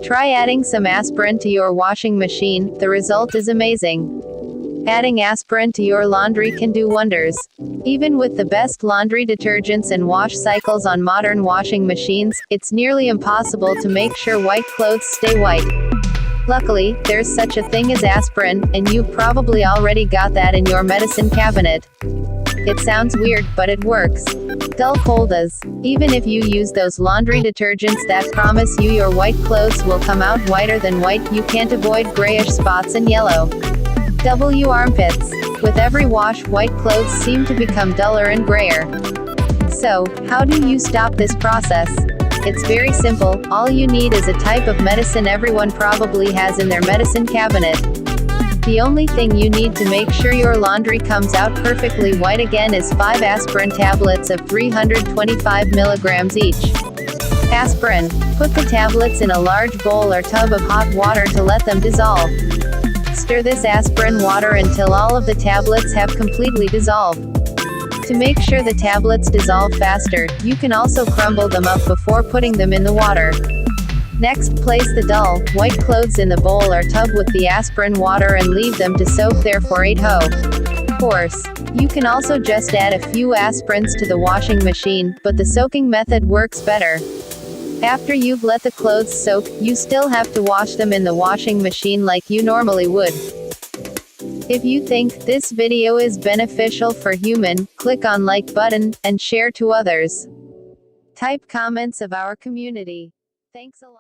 Try adding some aspirin to your washing machine, the result is amazing. Adding aspirin to your laundry can do wonders. Even with the best laundry detergents and wash cycles on modern washing machines, it's nearly impossible to make sure white clothes stay white. Luckily, there's such a thing as aspirin, and you've probably already got that in your medicine cabinet. It sounds weird, but it works. Dull Colthes. Even if you use those laundry detergents that promise you your white clothes will come out whiter than white, you can't avoid grayish spots and yellow. Armpits. With every wash, white clothes seem to become duller and grayer. So, how do you stop this process? It's very simple. All you need is a type of medicine everyone probably has in their medicine cabinet. The only thing you need to make sure your laundry comes out perfectly white again is 5 aspirin tablets of 325 milligrams each. Aspirin. Put the tablets in a large bowl or tub of hot water to let them dissolve. Stir this aspirin water until all of the tablets have completely dissolved. To make sure the tablets dissolve faster, you can also crumble them up before putting them in the water. Next, place the dull, white clothes in the bowl or tub with the aspirin water and leave them to soak there for 8 hours. You can also just add a few aspirins to the washing machine, but the soaking method works better. After you've let the clothes soak, you still have to wash them in the washing machine like you normally would. If you think this video is beneficial for human, click on like button, and share to others. Type comments of our community. Thanks a lot.